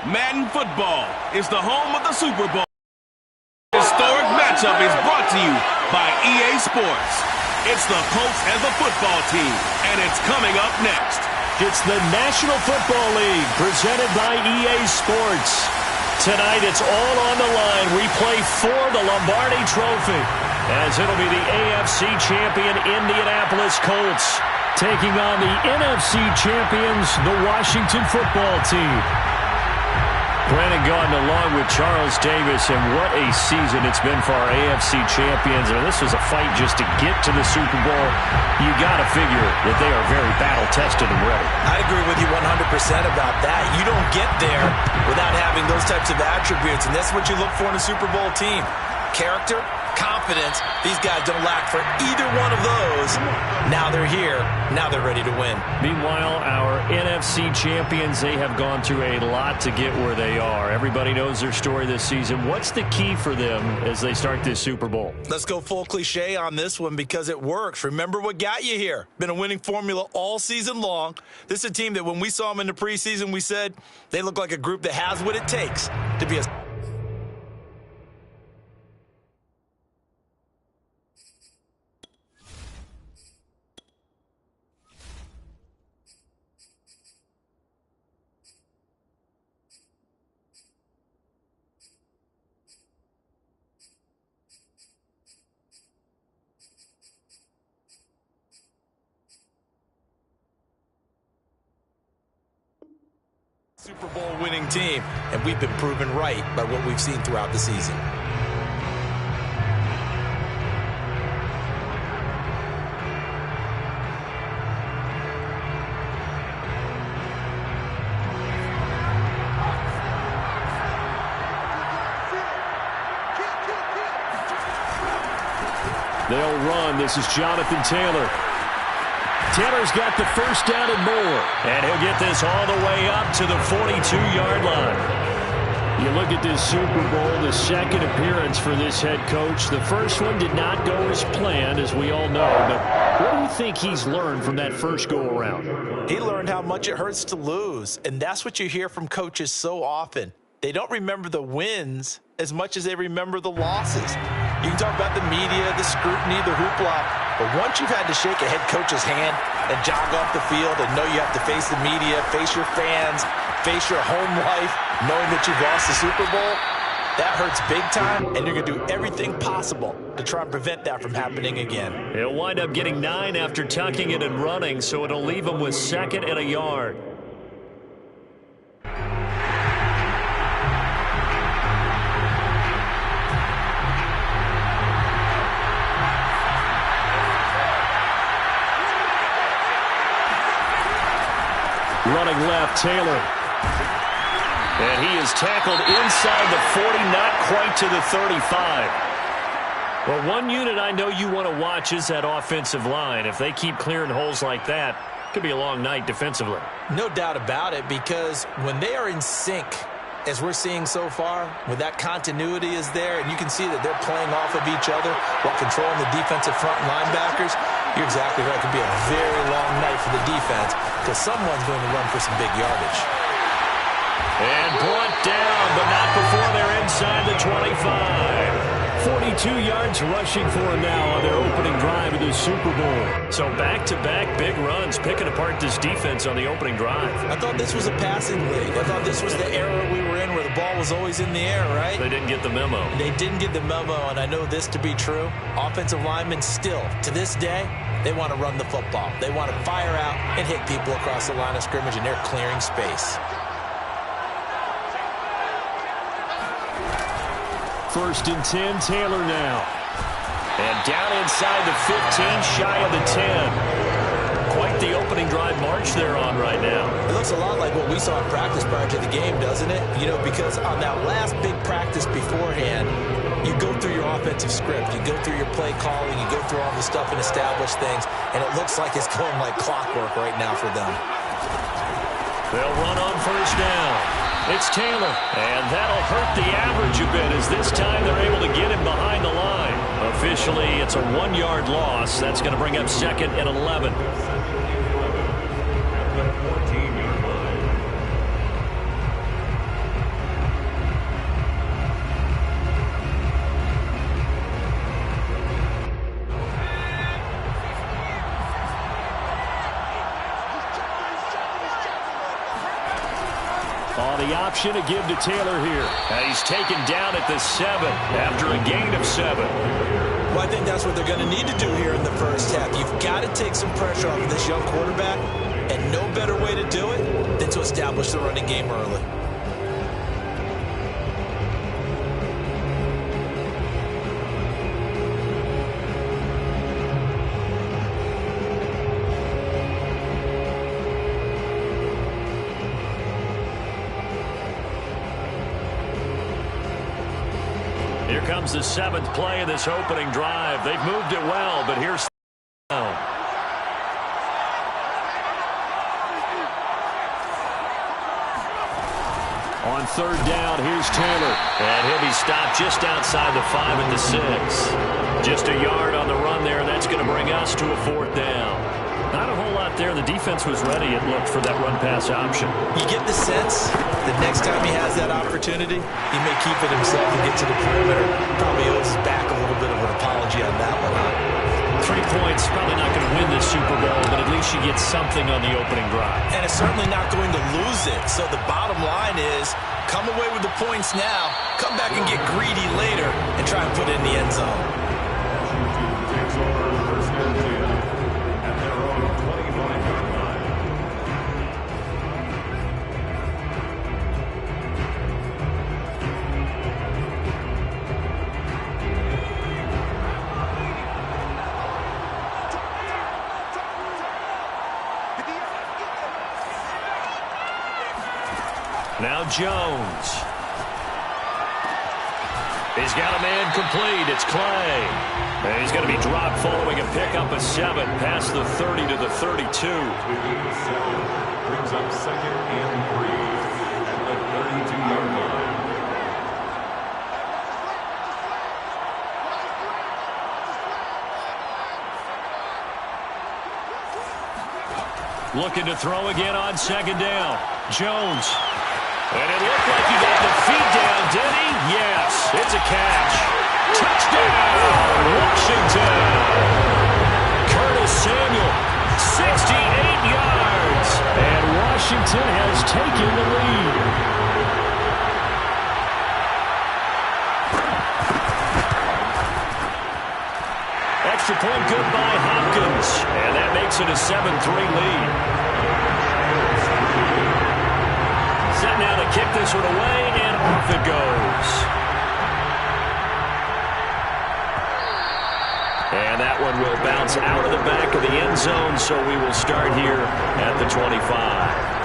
Madden Football is the home of the Super Bowl. Historic matchup is brought to you by EA Sports. It's the Colts and the football team, and it's coming up next. It's the National Football League presented by EA Sports. Tonight it's all on the line. We play for the Lombardi Trophy, as it'll be the AFC champion Indianapolis Colts taking on the NFC champions, the Washington Football Team. Brandon Gaudin along with Charles Davis, and what a season it's been for our AFC champions. I mean, this was a fight just to get to the Super Bowl. You got to figure that they are very battle-tested and ready. I agree with you 100% about that. You don't get there without having those types of attributes, and that's what you look for in a Super Bowl team. Character, confidence. These guys don't lack for either one of those. Now they're here. Now they're ready to win. Meanwhile, our NFC champions, they have gone through a lot to get where they are. Everybody knows their story this season. What's the key for them as they start this Super Bowl? Let's go full cliche on this one because it works. Remember what got you here. Been a winning formula all season long. This is a team that when we saw them in the preseason, we said they look like a group that has what it takes to be a Super Bowl winning team, and we've been proven right by what we've seen throughout the season. They'll run. This is Jonathan Taylor. Taylor's got the first down and more. And he'll get this all the way up to the 42-yard line. You look at this Super Bowl, the second appearance for this head coach. The first one did not go as planned, as we all know. But what do you think he's learned from that first go-around? He learned how much it hurts to lose. And that's what you hear from coaches so often. They don't remember the wins as much as they remember the losses. You can talk about the media, the scrutiny, the hoopla. But once you've had to shake a head coach's hand and jog off the field and know you have to face the media, face your fans, face your home life, knowing that you've lost the Super Bowl, that hurts big time, and you're going to do everything possible to try and prevent that from happening again. He'll wind up getting 9 after tucking it and running, so it'll leave him with 2nd and a yard. Running left, Taylor. And he is tackled inside the 40, not quite to the 35. Well, one unit I know you want to watch is that offensive line. If they keep clearing holes like that, it could be a long night defensively. No doubt about it, because when they are in sync, as we're seeing so far, when that continuity is there, and you can see that they're playing off of each other while controlling the defensive front linebackers, you're exactly right. It could be a very long night for the defense because someone's going to run for some big yardage. And brought down, but not before they're inside the 25. 42 yards rushing for him now on their opening drive of the Super Bowl. So back-to-back big runs, picking apart this defense on the opening drive. I thought this was a passing league. I thought this was the era we were in where the ball was always in the air, right? They didn't get the memo. They didn't get the memo, and I know this to be true. Offensive linemen still, to this day, they want to run the football. They want to fire out and hit people across the line of scrimmage, and they're clearing space. 1st and 10, Taylor now. And down inside the 15, shy of the 10. Quite the opening drive march they're on right now. It looks a lot like what we saw in practice prior to the game, doesn't it? You know, because on that last big practice beforehand, you go through your offensive script, you go through your play calling, you go through all the stuff and establish things, and it looks like it's going like clockwork right now for them. They'll run on 1st down. It's Taylor, and that'll hurt the average a bit as this time they're able to get him behind the line. Officially, it's a 1-yard loss. That's going to bring up 2nd and 11. Oh, the option to give to Taylor here. And he's taken down at the 7 after a gain of 7. Well, I think that's what they're going to need to do here in the first half. You've got to take some pressure off of this young quarterback, and no better way to do it than to establish the running game early. Here comes the 7th play of this opening drive. They've moved it well, but here's down. On 3rd down, here's Taylor. And he'll be stopped just outside the 5 at the 6. Just a yard on the run there. That's going to bring us to a 4th down. Not a whole lot there. The defense was ready, it looked, for that run-pass option. You get the sense that next time he has that opportunity, he may keep it himself and get to the perimeter. Probably owes back a little bit of an apology on that one. 3 points, probably not going to win this Super Bowl, but at least you get something on the opening drive. And it's certainly not going to lose it. So the bottom line is, come away with the points now, come back and get greedy later, and try and put it in the end zone. Now Jones. He's got a man complete. It's Clay. And he's going to be dropped following a pickup of 7 past the 30 to the 32. Brings up 2nd and 3 at the 32-yard line. Looking to throw again on 2nd down. Jones. And it looked like he got the feet down, did he? Yes, it's a catch. Touchdown, Washington. Curtis Samuel, 68 yards. And Washington has taken the lead. Extra point good by Hopkins. And that makes it a 7-3 lead. Set now to kick this one away, and off it goes. And that one will bounce out of the back of the end zone, so we will start here at the 25.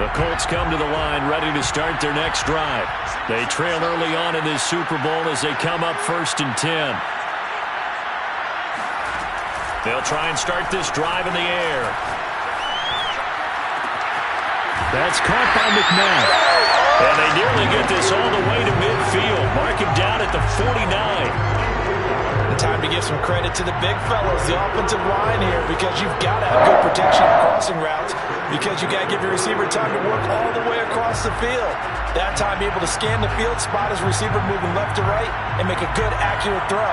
The Colts come to the line ready to start their next drive. They trail early on in this Super Bowl as they come up 1st and 10. They'll try and start this drive in the air. That's caught by McNabb. And they nearly get this all the way to midfield. Mark him down at the 49. Time to give some credit to the big fellows, the offensive line here, because you've got to have good protection on crossing routes, because you got to give your receiver time to work all the way across the field. That time, be able to scan the field, spot his receiver moving left to right, and make a good, accurate throw.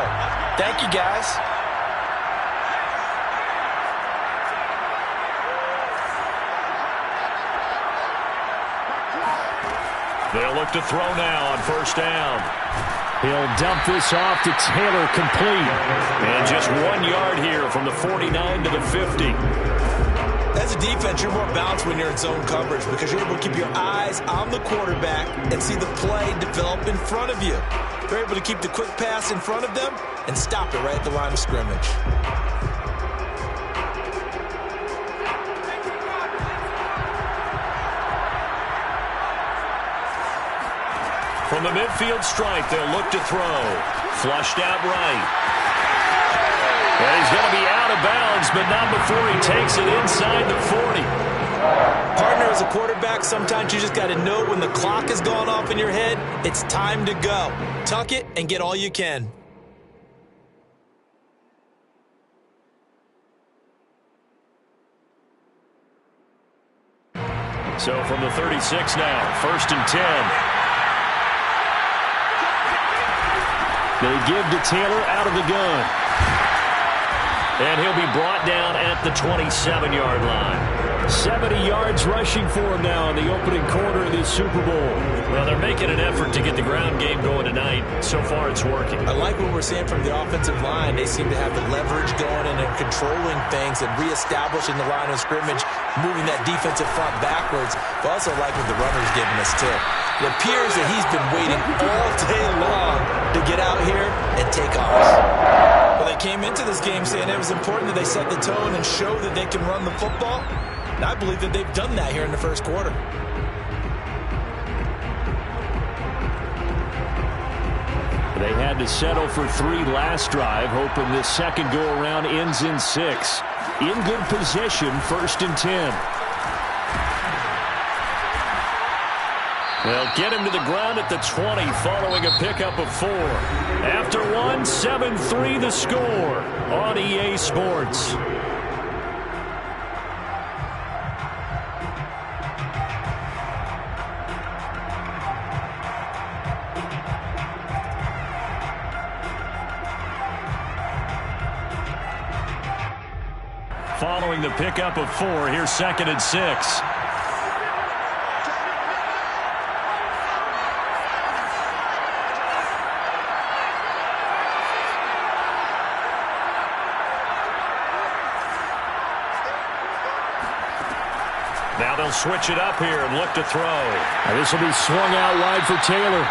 Thank you, guys. They'll look to throw now on 1st down. He'll dump this off to Taylor, complete. And just 1 yard here from the 49 to the 50. As a defense, you're more balanced when you're in zone coverage because you're able to keep your eyes on the quarterback and see the play develop in front of you. You're able to keep the quick pass in front of them and stop it right at the line of scrimmage. From the midfield stripe, they'll look to throw. Flushed out right. And he's going to be out of bounds, but not before he takes it inside the 40. Partner, as a quarterback, sometimes you just got to know when the clock has gone off in your head, it's time to go. Tuck it and get all you can. So from the 36 now, 1st and 10. They give to Taylor out of the gun. And he'll be brought down at the 27-yard line. 70 yards rushing for him now in the opening quarter of this Super Bowl. Well, they're making an effort to get the ground game going tonight. So far, it's working. I like what we're seeing from the offensive line. They seem to have the leverage going and they're controlling things and reestablishing the line of scrimmage, moving that defensive front backwards. But also like what the runner's giving us, too. It appears that he's been waiting all day long to get out here and take off. Well, they came into this game saying it was important that they set the tone and show that they can run the football. And I believe that they've done that here in the first quarter. They had to settle for 3 last drive, hoping this second go-around ends in 6. In good position, 1st and 10. They'll get him to the ground at the 20 following a pickup of 4. After 1, 7-3 the score on EA Sports. Following the pickup of 4, here's 2nd and 6. Now they'll switch it up here and look to throw. This will be swung out wide for Taylor.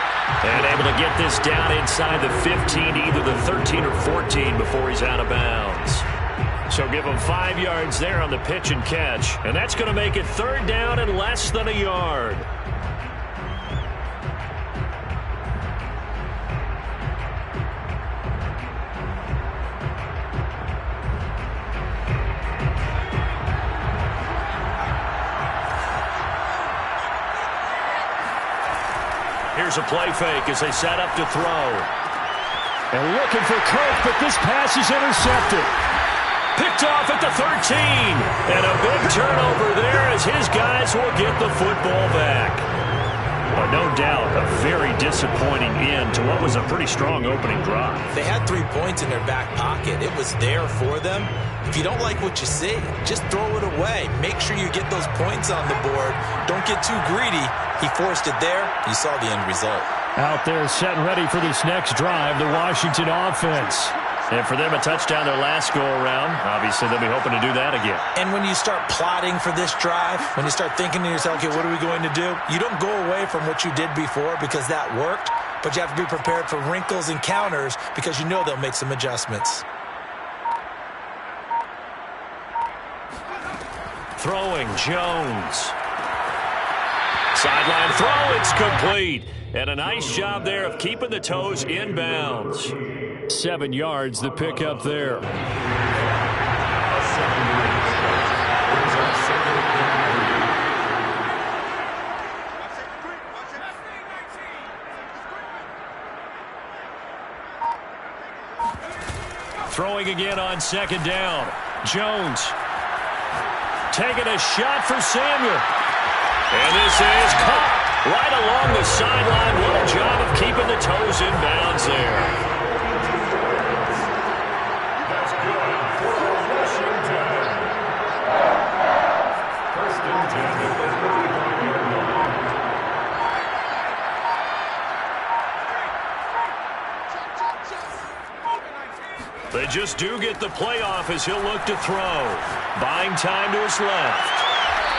And able to get this down inside the 15, either the 13 or 14 before he's out of bounds. So give him 5 yards there on the pitch and catch. And that's going to make it 3rd down and less than a yard. Here's a play fake as they set up to throw. And looking for Kirk, but this pass is intercepted. Picked off at the 13. And a big turnover there as his guys will get the football back. But no doubt, a very disappointing end to what was a pretty strong opening drive. They had 3 points in their back pocket. It was there for them. If you don't like what you see, just throw it away. Make sure you get those points on the board. Don't get too greedy. He forced it there. You saw the end result. Out there set and ready for this next drive, the Washington offense. And for them, a touchdown their last go-around. Obviously, they'll be hoping to do that again. And when you start plotting for this drive, when you start thinking to yourself, okay, what are we going to do? You don't go away from what you did before because that worked, but you have to be prepared for wrinkles and counters because you know they'll make some adjustments. Throwing, Jones. Sideline throw, it's complete. And a nice job there of keeping the toes inbounds. 7 yards, the pickup there. Throwing again on 2nd down. Jones taking a shot for Samuel. And this is caught right along the sideline. What a job of keeping the toes in bounds there. That's good for Washington. 1st and 10 at the 35-yard line. They just do get the playoff as he'll look to throw. Buying time to his left.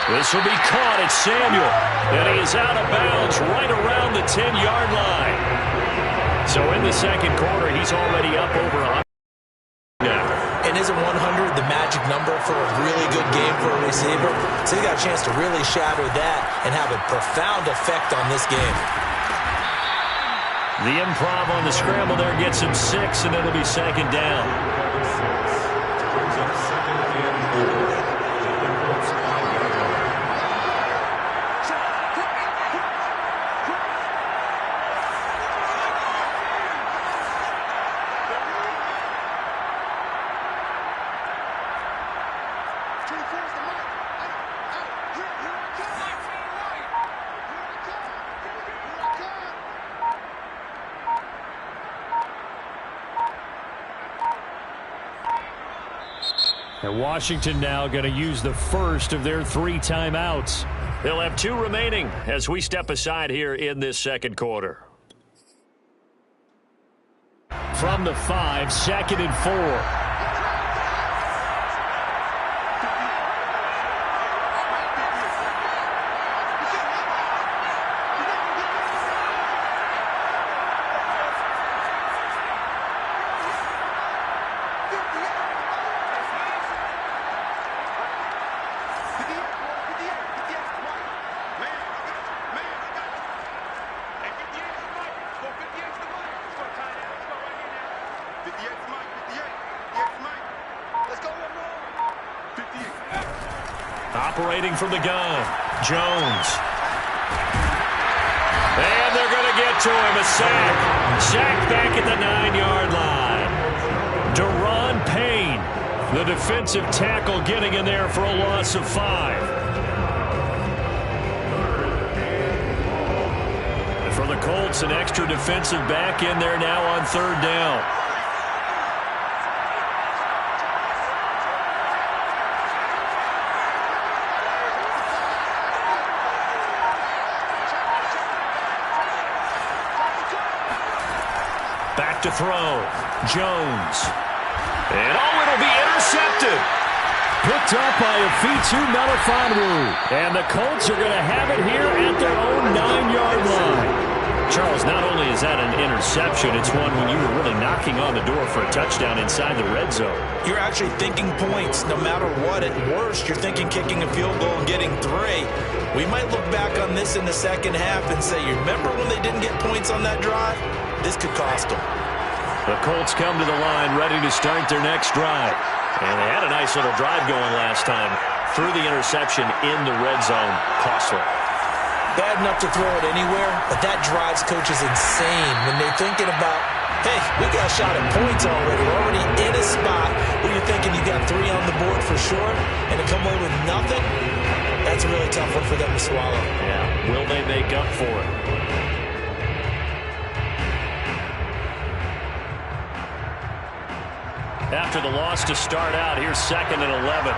This will be caught at Samuel. And he is out of bounds right around the 10-yard line. So in the second quarter, he's already up over 100 now. And isn't 100 the magic number for a really good game for a receiver? So he got a chance to really shatter that and have a profound effect on this game. The improv on the scramble there gets him 6, and it'll be 2nd down. Brings up 2nd and 4. And Washington now going to use the first of their 3 timeouts. They'll have 2 remaining as we step aside here in this second quarter. From the 5, 2nd and 4. Operating from the gun, Jones. And they're going to get to him, a sack. Sack back at the 9-yard line. Deron Payne, the defensive tackle, getting in there for a loss of 5. And for the Colts, an extra defensive back in there now on 3rd down. Back to throw. Jones. And it'll be intercepted. Picked up by Afitu Melifonwu. And the Colts are going to have it here at their own 9-yard line. Charles, not only is that an interception, it's one when you were really knocking on the door for a touchdown inside the red zone. You're actually thinking points no matter what. At worst, you're thinking kicking a field goal and getting 3. We might look back on this in the second half and say, you remember when they didn't get points on that drive? This could cost them. The Colts come to the line ready to start their next drive. And they had a nice little drive going last time. Through the interception in the red zone. Costly. Bad enough to throw it anywhere, but that drives coaches insane when they're thinking about, hey, we got a shot at points already. We're already in a spot where you're thinking you got 3 on the board for sure, and to come away with nothing, that's a really tough one for them to swallow. Yeah, will they make up for it? After the loss to start out, here's 2nd and 11.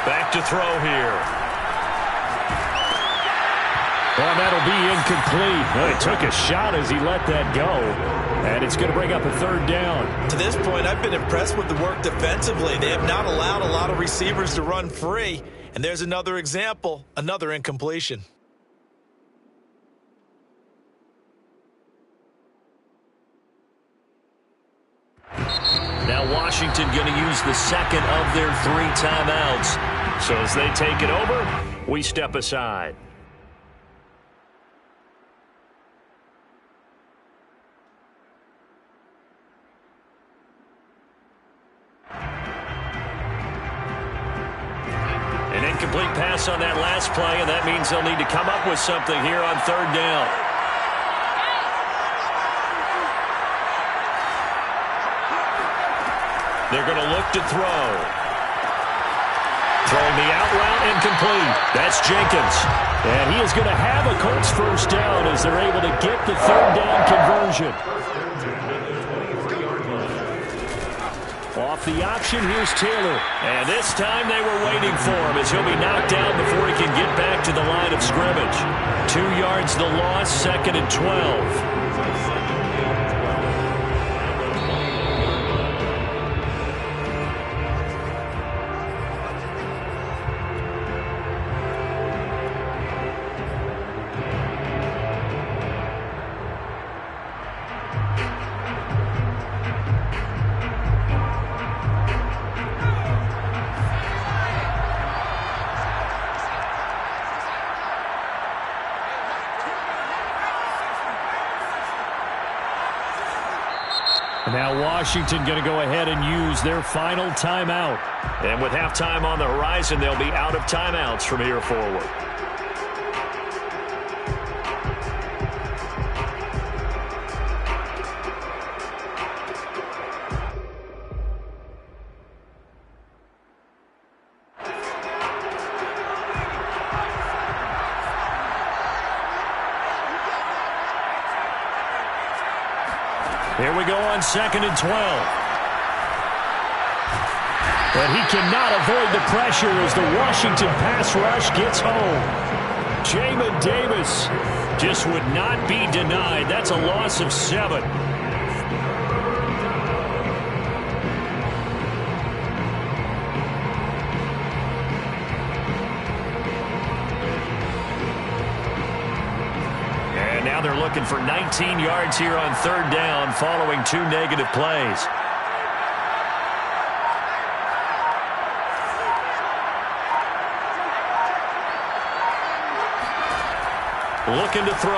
Back to throw here. And that'll be incomplete. Well, he took a shot as he let that go. And it's going to bring up a 3rd down. To this point, I've been impressed with the work defensively. They have not allowed a lot of receivers to run free. And there's another example, another incompletion. Now Washington going to use the 2nd of their 3 timeouts. So as they take it over, we step aside. An incomplete pass on that last play, and that means they'll need to come up with something here on 3rd down. They're going to look to throw. Throwing the out route, incomplete. That's Jenkins. And he is going to have a Colts 1st down as they're able to get the 3rd down conversion. Off the option, here's Taylor. And this time they were waiting for him as he'll be knocked down before he can get back to the line of scrimmage. 2 yards the loss, 2nd and 12. Now Washington going to go ahead and use their final timeout. And with halftime on the horizon, they'll be out of timeouts from here forward. on 2nd and 12. But he cannot avoid the pressure as the Washington pass rush gets home. Jamin Davis just would not be denied. That's a loss of 7. And now they're looking for 19 yards here on 3rd down following 2 negative plays. Looking to throw.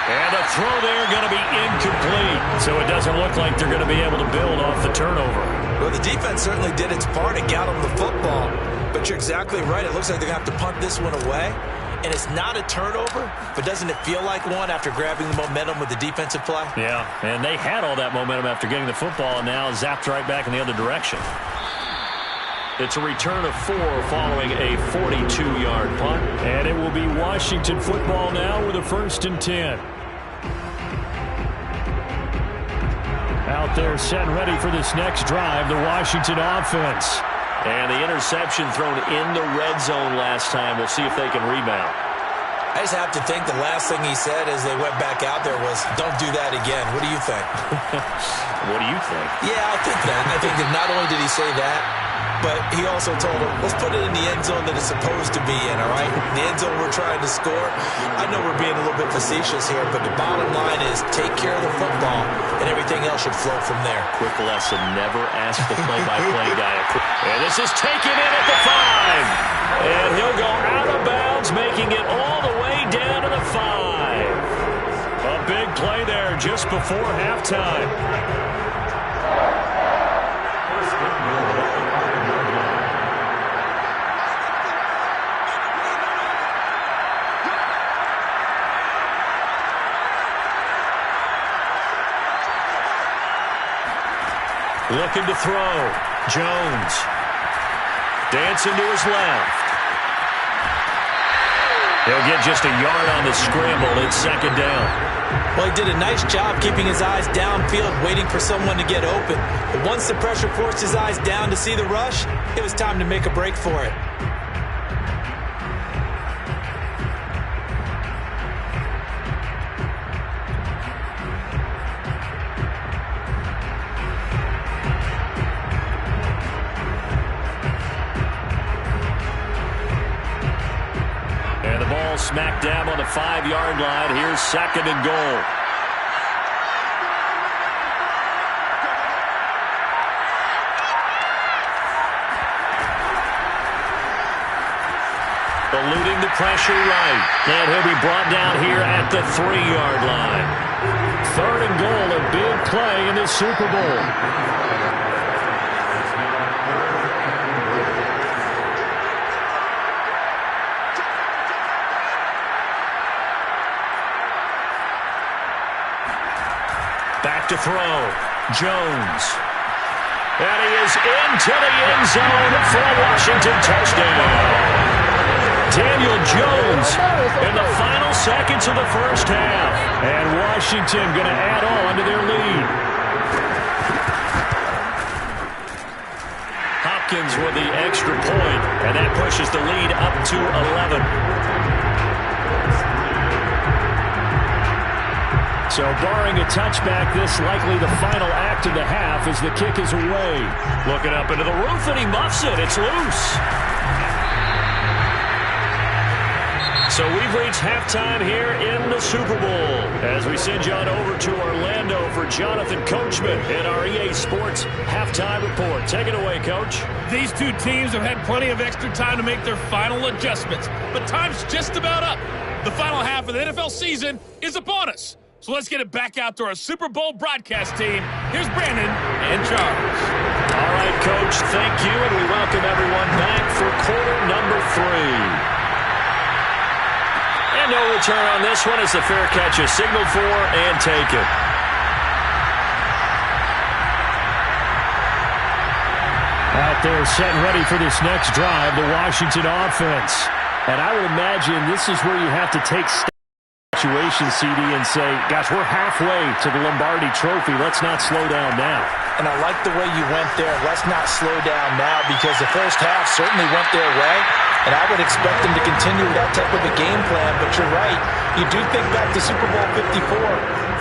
And a throw there going to be incomplete. So it doesn't look like they're going to be able to build off the turnover. Well, the defense certainly did its part and got them the football. But you're exactly right. It looks like they're going to have to punt this one away. And it's not a turnover, but doesn't it feel like one after grabbing the momentum with the defensive play? Yeah, and they had all that momentum after getting the football and now zapped right back in the other direction. It's a return of 4 following a 42-yard punt. And it will be Washington football now with a 1st and 10. Out there set and ready for this next drive, the Washington offense. And the interception thrown in the red zone last time. We'll see if they can rebound. I just have to think the last thing he said as they went back out there was, don't do that again. What do you think? What do you think? Yeah, I think that. I think that not only did he say that, but he also told him, let's put it in the end zone that it's supposed to be in, all right? The end zone we're trying to score. I know we're being a little bit facetious here, but the bottom line is take care of the football, and everything else should flow from there. Quick lesson, never ask the play-by-play guy. And this is taken in at the 5. And he'll go out of bounds, making it all the way down to the 5. A big play there just before halftime. Looking to throw. Jones. Dancing to his left. He'll get just a yard on the scramble. It's 2nd down. Well, he did a nice job keeping his eyes downfield, waiting for someone to get open. But once the pressure forced his eyes down to see the rush, it was time to make a break for it. Smack dab on the 5-yard line. Here's 2nd and goal. Eluding the pressure right. And he'll be brought down here at the 3-yard line. 3rd and goal, a big play in the Super Bowl. Back to throw. Jones. And he is into the end zone for a Washington touchdown. Daniel Jones in the final seconds of the first half. And Washington going to add on to their lead. Hopkins with the extra point, and that pushes the lead up to 11. So barring a touchback, this likely the final act of the half as the kick is away. Looking up into the roof, and he muffs it. It's loose. So we've reached halftime here in the Super Bowl as we send you on over to Orlando for Jonathan Coachman in our EA Sports Halftime Report. Take it away, Coach. These two teams have had plenty of extra time to make their final adjustments, but time's just about up. The final half of the NFL season is upon us. So let's get it back out to our Super Bowl broadcast team. Here's Brandon and Charles. All right, Coach, thank you, and we welcome everyone back for quarter number 3. And no return on this one as the fair catch is signaled for and taken. Out there set and ready for this next drive, the Washington offense. And I would imagine this is where you have to take steps situation, CD, and say, gosh, we're halfway to the Lombardi Trophy. Let's not slow down now. And I like the way you went there. Let's not slow down now, because the first half certainly went their way, and I would expect them to continue that type of a game plan. But you're right. You do think back to Super Bowl 54.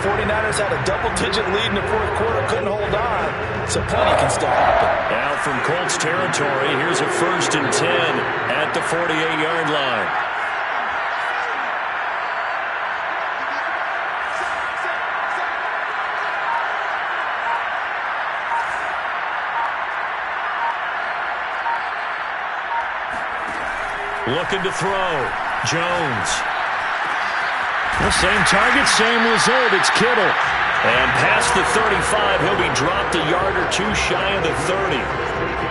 49ers had a double-digit lead in the fourth quarter, couldn't hold on, so plenty can still happen. Now from Colts territory, here's a 1st and 10 at the 48-yard line. Looking to throw. Jones. The same target, same result. It's Kittle. And past the 35, he'll be dropped a yard or two shy of the 30.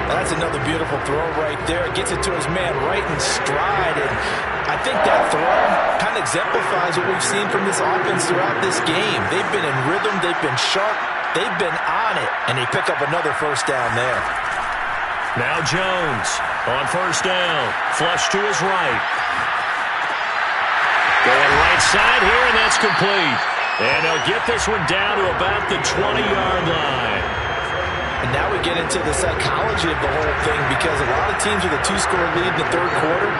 That's another beautiful throw right there. Gets it to his man right in stride. And I think that throw kind of exemplifies what we've seen from this offense throughout this game. They've been in rhythm. They've been sharp. They've been on it. And they pick up another first down there. Now Jones on 1st down. Flush to his right. Going right side here, and that's complete. And they'll get this one down to about the 20-yard line. And now we get into the psychology of the whole thing, because a lot of teams with a 2-score lead in the third quarter,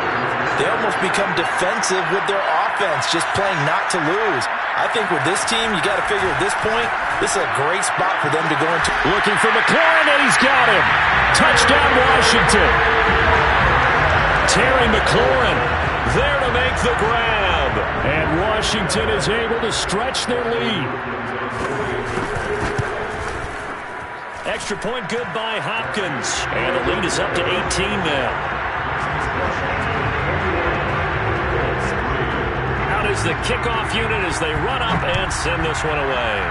they almost become defensive with their offense, just playing not to lose. I think with this team, you got to figure at this point, this is a great spot for them to go into. Looking for McLaurin, and he's got him. Touchdown, Washington. Terry McLaurin there to make the grab. And Washington is able to stretch their lead. Extra point good by Hopkins. And the lead is up to 18 now. Out is the kickoff unit as they run up and send this one away.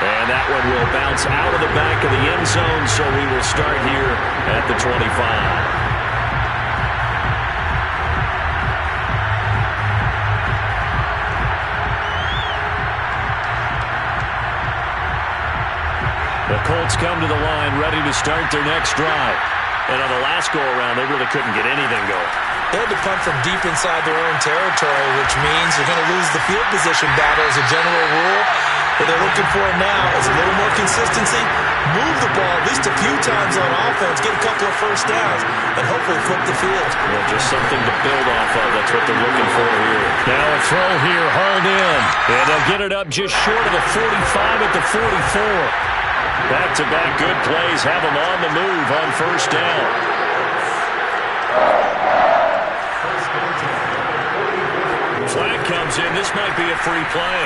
And that one will bounce out of the back of the end zone, so we will start here at the 25. The Colts come to the line ready to start their next drive. And on the last go-around, they really couldn't get anything going. They had to punt from deep inside their own territory, which means they're going to lose the field position battle as a general rule. What they're looking for now is a little more consistency, move the ball at least a few times on offense, get a couple of first downs, and hopefully flip the field. Well, just something to build off of. That's what they're looking for here. Now a throw here, hauled in. And they'll get it up just short of the 45 at the 44. Back-to-back good plays have them on the move on 1st down. Flag comes in. This might be a free play.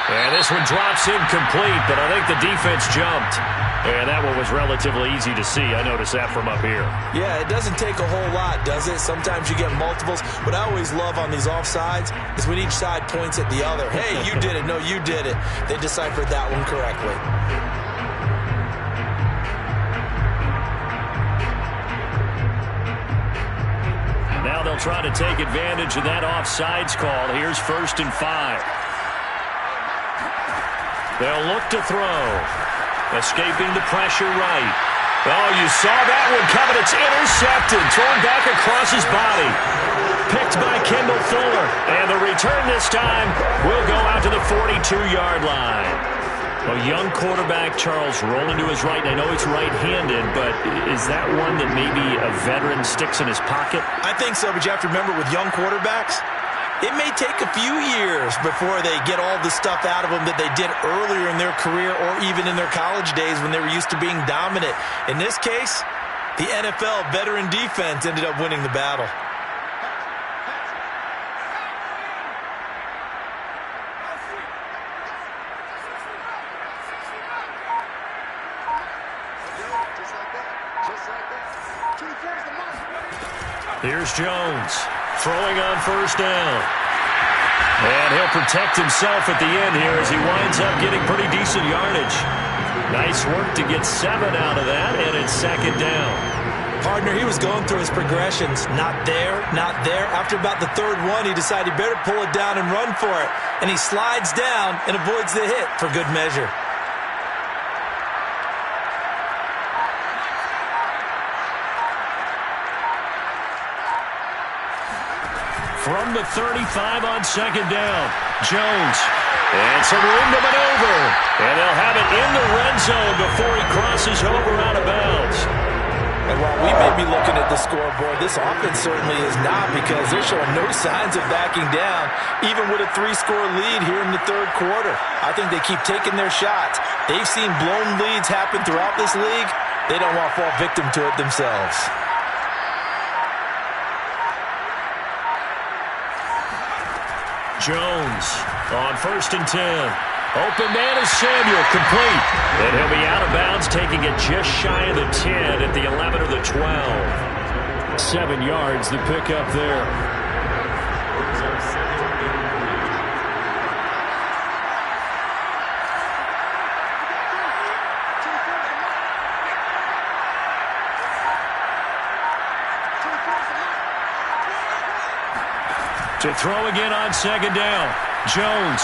And this one drops incomplete, but I think the defense jumped. And that one was relatively easy to see. I noticed that from up here. Yeah, it doesn't take a whole lot, does it? Sometimes you get multiples. What I always love on these offsides is when each side points at the other. Hey, you did it. No, you did it. They deciphered that one correctly. Now they'll try to take advantage of that offsides call. Here's 1st and 5. They'll look to throw. Escaping the pressure right. Oh, you saw that one coming. It's intercepted. Thrown back across his body. Picked by Kendall Fuller. And the return this time will go out to the 42-yard line. A young quarterback, Charles, rolling to his right. And I know he's right-handed, but is that one that maybe a veteran sticks in his pocket? I think so, but you have to remember with young quarterbacks, it may take a few years before they get all the stuff out of them that they did earlier in their career or even in their college days when they were used to being dominant. In this case, the NFL veteran defense ended up winning the battle. Here's Jones. Throwing on 1st down. And he'll protect himself at the end here as he winds up getting pretty decent yardage. Nice work to get 7 out of that, and it's 2nd down. Partner, he was going through his progressions. Not there, not there. After about the 3rd one, he decided he better pull it down and run for it. And he slides down and avoids the hit for good measure. from the 35 on second down. Jones. And some room to maneuver. And they'll have it in the red zone before he crosses over out of bounds. And while we may be looking at the scoreboard, this offense certainly is not, because they're showing no signs of backing down, even with a 3-score lead here in the third quarter. I think they keep taking their shots. They've seen blown leads happen throughout this league. They don't want to fall victim to it themselves. Jones on 1st and 10. Open man is Samuel, complete. And he'll be out of bounds, taking it just shy of the 10 at the 11 or the 12. 7 yards, the pickup there. To throw again on second down. Jones.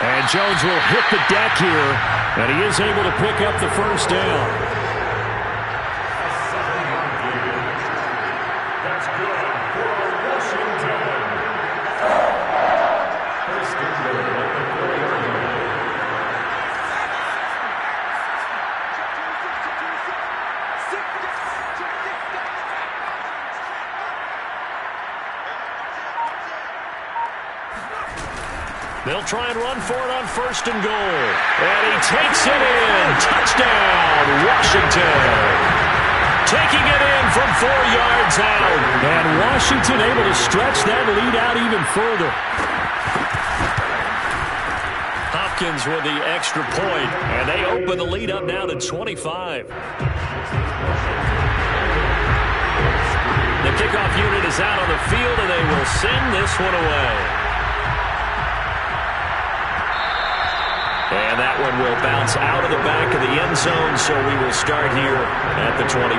And Jones will hit the deck here, and he is able to pick up the first down. That's good for Washington. First and 10 at the 40-yard line. They'll try and run for it on 1st and goal. And he takes it in. Touchdown, Washington. Taking it in from 4 yards out. And Washington able to stretch that lead out even further. Hopkins with the extra point. And they open the lead up now to 25. The kickoff unit is out on the field, and they will send this one away. And that one will bounce out of the back of the end zone, so we will start here at the 25.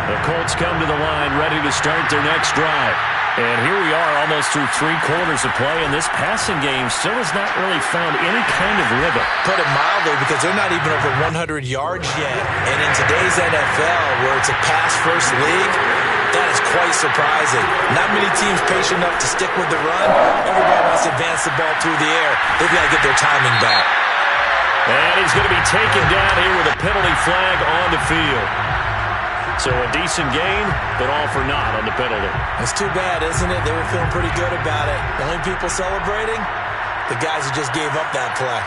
The Colts come to the line, ready to start their next drive. And here we are almost through 3 quarters of play, and this passing game still has not really found any kind of rhythm. Put it mildly, because they're not even over 100 yards yet. And in today's NFL, where it's a pass-first league, that is quite surprising. Not many teams patient enough to stick with the run. Everybody wants to advance the ball through the air. They've got to get their timing back. And he's going to be taken down here with a penalty flag on the field. So a decent gain, but all for naught on the penalty. It's too bad, isn't it? They were feeling pretty good about it. The only people celebrating, the guys who just gave up that play.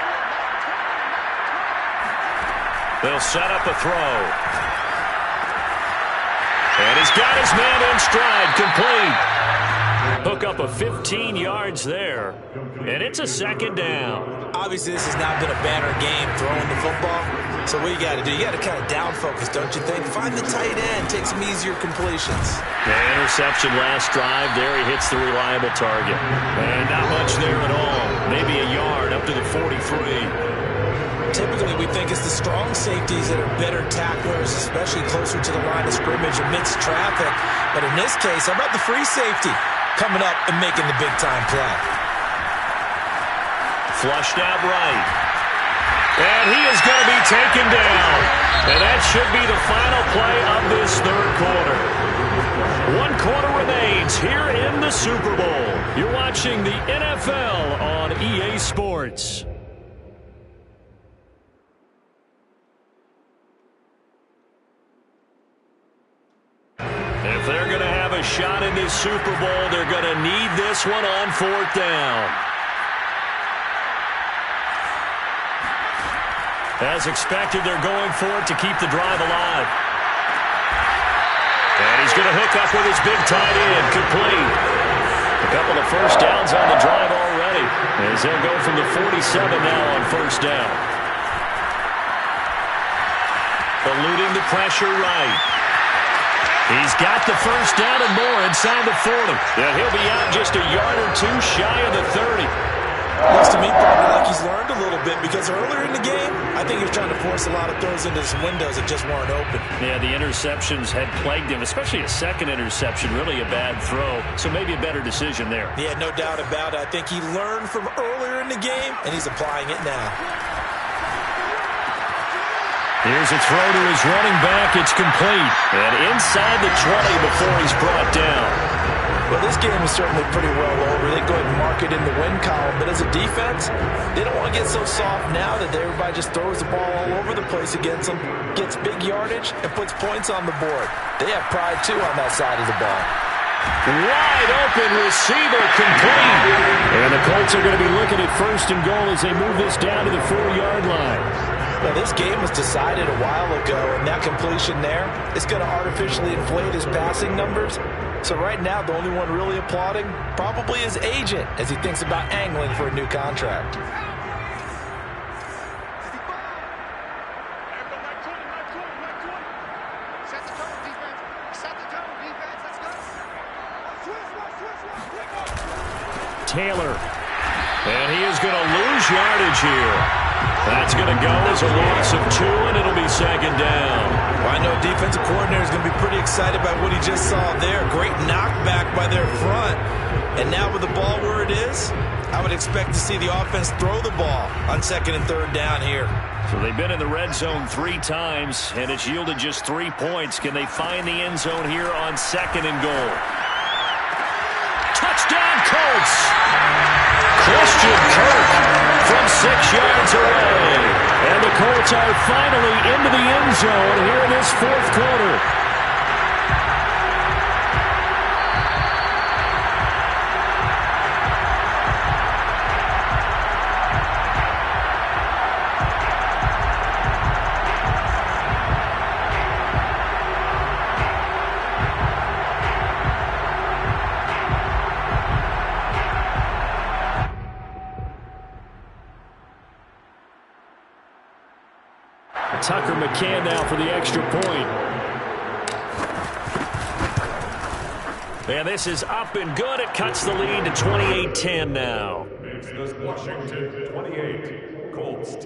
They'll set up a throw. And he's got his man in stride, complete. Hook up a 15 yards there. And it's a 2nd down. Obviously, this has not been a banner game throwing the football. So what you got to do, you got to kind of down focus, don't you think? Find the tight end, take some easier completions. The interception last drive, there he hits the reliable target. And not much there at all. Maybe a yard up to the 43. Typically, we think it's the strong safeties that are better tacklers, especially closer to the line of scrimmage amidst traffic. But in this case, how about the free safety coming up and making the big-time play? Flushed out right. And he is going to be taken down. And that should be the final play of this third quarter. 1 quarter remains here in the Super Bowl. You're watching the NFL on EA Sports. If they're going to have a shot in this Super Bowl, they're going to need this one on 4th down. As expected, they're going for it to keep the drive alive. And he's going to hook up with his big tight end, complete. A couple of first downs on the drive already, as they'll go from the 47 now on 1st down. Eluding the pressure right. He's got the first down and more inside the 40. And he'll be out just a yard or two shy of the 30. Looks to me probably like he's learned a little bit because earlier in the game, I think he was trying to force a lot of throws into some windows that just weren't open. Yeah, the interceptions had plagued him, especially a second interception, really a bad throw. So maybe a better decision there. Yeah, no doubt about it. I think he learned from earlier in the game, and he's applying it now. Here's a throw to his running back. It's complete. And inside the 20 before he's brought down. Well, this game is certainly pretty well over. They go ahead and mark it in the win column. But as a defense, they don't want to get so soft now that everybody just throws the ball all over the place against them, gets big yardage, and puts points on the board. They have pride, too, on that side of the ball. Wide open receiver complete. And the Colts are going to be looking at 1st and goal as they move this down to the 4-yard line. Now, this game was decided a while ago, and that completion there is going to artificially inflate his passing numbers. So right now, the only one really applauding probably his agent as he thinks about angling for a new contract. Taylor. And he is going to lose yardage here. That's going to go as a loss of 2, and it'll be 2nd down. Well, I know defensive coordinator is going to be pretty excited by what he just saw there. Great knockback by their front. And now with the ball where it is, I would expect to see the offense throw the ball on 2nd and 3rd down here. So they've been in the red zone 3 times, and it's yielded just 3 points. Can they find the end zone here on 2nd and goal? Touchdown, Colts! Christian Kirk from 6 yards away. And the Colts are finally into the end zone here in this 4th quarter. Tucker McCann now for the extra point. And this is up and good. It cuts the lead to 28-10 now. It's the Washington 28, Colts 10.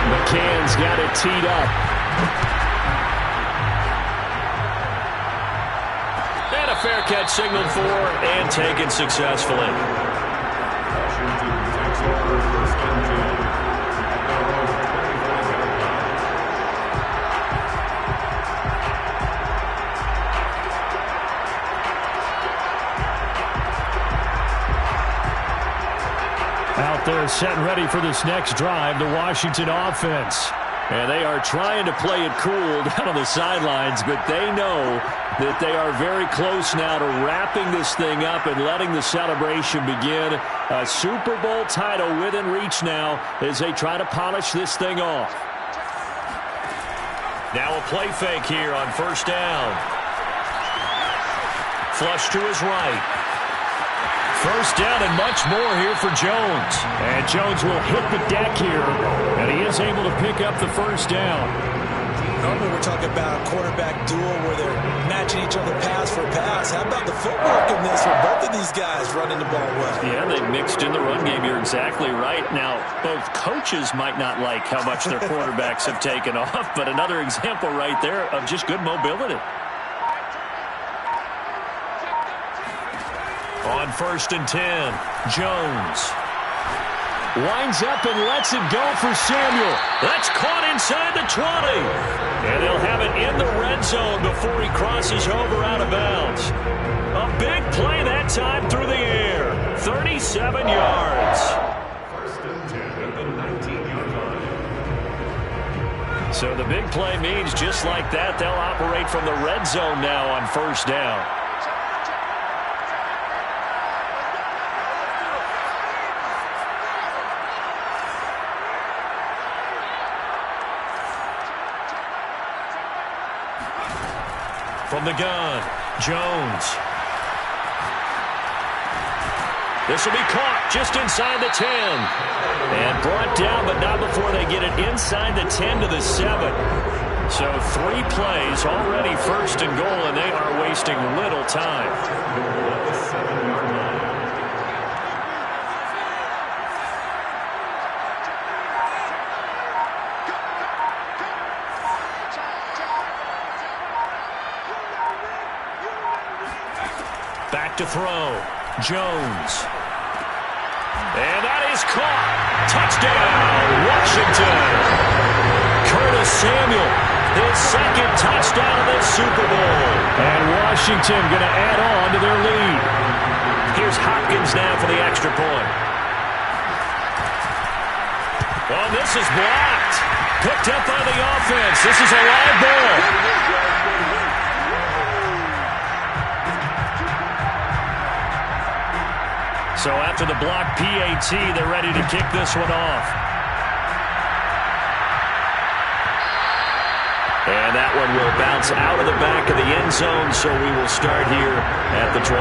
McCann's got it teed up. And a fair catch signaled for and taken successfully. Washington takes over 1st and 10 at their own 25-yard line. Out there set and ready for this next drive, the Washington offense. And they are trying to play it cool down on the sidelines, but they know that they are very close now to wrapping this thing up and letting the celebration begin. A Super Bowl title within reach now as they try to polish this thing off. Now a play fake here on 1st down. Flush to his right. 1st down and much more here for Jones. And Jones will hit the deck here, and he is able to pick up the 1st down. Normally we're talking about a quarterback duel where they're matching each other pass for pass. How about the footwork in this where both of these guys running the ball well? Yeah, they mixed in the run game. You're exactly right. Now, both coaches might not like how much their quarterbacks have taken off, but another example right there of just good mobility. On 1st and 10, Jones winds up and lets it go for Samuel. That's caught inside the 20. And they'll have it in the red zone before he crosses over out of bounds. A big play that time through the air. 37 yards. 1st and 10 at the 19-yard line. So the big play means just like that, they'll operate from the red zone now on 1st down. From the gun, Jones. This will be caught just inside the 10. And brought down, but not before they get it inside the 10 to the 7. So 3 plays, already first and goal, and they are wasting little time. Back to throw. Jones. And that is caught. Touchdown, Washington. Curtis Samuel, his second touchdown of the Super Bowl. And Washington going to add on to their lead. Here's Hopkins now for the extra point. Oh, this is blocked. Picked up by the offense. This is a live ball. So after the block PAT, they're ready to kick this one off. And that one will bounce out of the back of the end zone, so we will start here at the 25.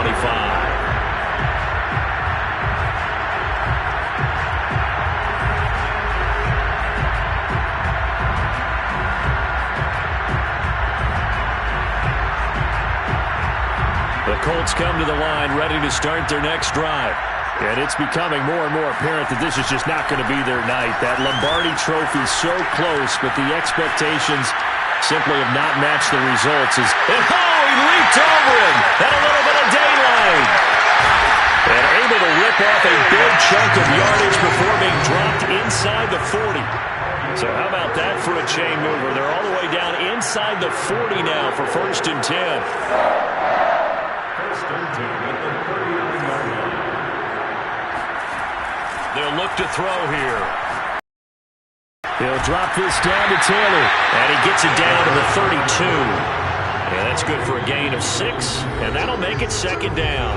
The Colts come to the line ready to start their next drive. And it's becoming more and more apparent that this is just not going to be their night. That Lombardi Trophy so close, but the expectations simply have not matched the results. And he leaped over him. Had a little bit of daylight. And able to rip off a big chunk of yardage before being dropped inside the 40. So how about that for a chain mover? They're all the way down inside the 40 now for 1st and 10. They'll look to throw here. He'll drop this down to Taylor. And he gets it down to the 32. Yeah, that's good for a gain of 6. And that'll make it 2nd down.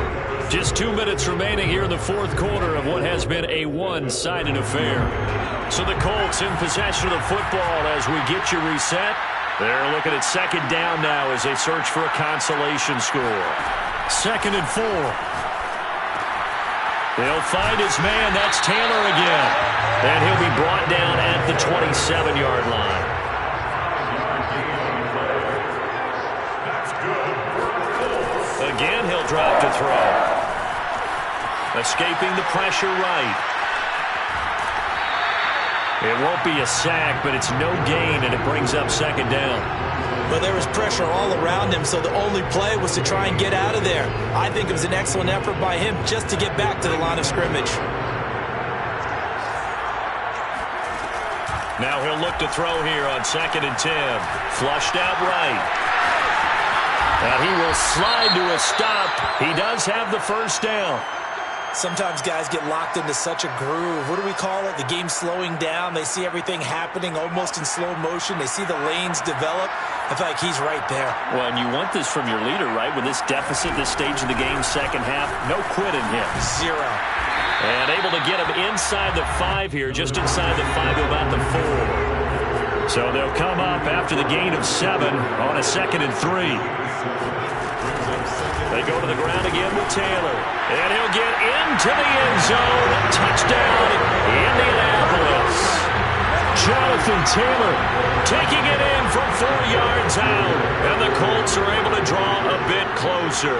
Just 2 minutes remaining here in the 4th quarter of what has been a one-sided affair. So the Colts in possession of the football as we get you reset. They're looking at 2nd down now as they search for a consolation score. 2nd and 4. They'll find his man. That's Taylor again. And he'll be brought down at the 27-yard line. Again, he'll drop to throw. Escaping the pressure right. It won't be a sack, but it's no gain, and it brings up 2nd down. But there was pressure all around him, so the only play was to try and get out of there. I think it was an excellent effort by him just to get back to the line of scrimmage. Now he'll look to throw here on 2nd and 10. Flushed out right. And he will slide to a stop. He does have the 1st down. Sometimes guys get locked into such a groove. What do we call it? The game slowing down. They see everything happening almost in slow motion. They see the lanes develop. I feel like he's right there. Well, and you want this from your leader, right? With this deficit, this stage of the game, 2nd half, no quit in him. 0. And able to get him inside the 5 here, just inside the 5 to about the 4. So they'll come up after the gain of 7 on a 2nd and 3. They go to the ground again with Taylor. And he'll get into the end zone. Touchdown, Indianapolis. Jonathan Taylor taking it in from 4 yards out. And the Colts are able to draw a bit closer.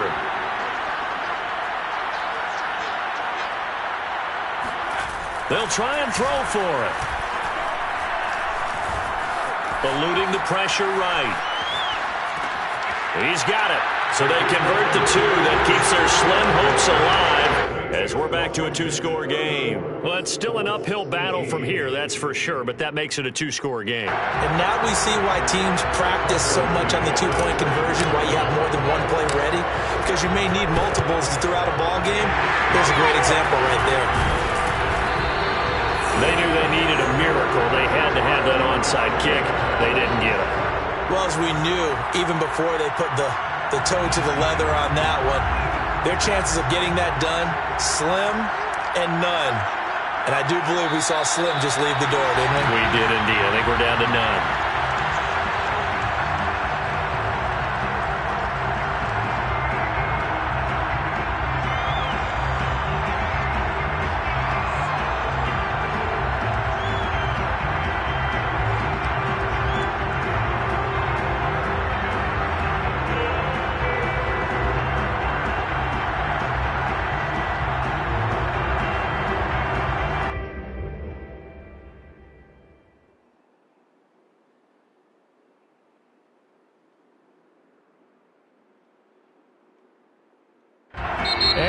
They'll try and throw for it. Eluding the pressure right. He's got it. So they convert the 2 that keeps their slim hopes alive as we're back to a 2-score game. Well, it's still an uphill battle from here, that's for sure, but that makes it a 2-score game. And now we see why teams practice so much on the 2-point conversion, why you have more than one play ready, because you may need multiples throughout a ball game. Here's a great example right there. They knew they needed a miracle. They had to have that onside kick. They didn't get it. Well, as we knew, even before they put the toe to the leather on that one, their chances of getting that done, slim and none. And I do believe we saw Slim just leave the door, didn't we? We did indeed. I think we're down to none.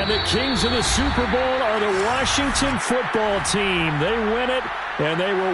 And the kings of the Super Bowl are the Washington football team. They win it, and they will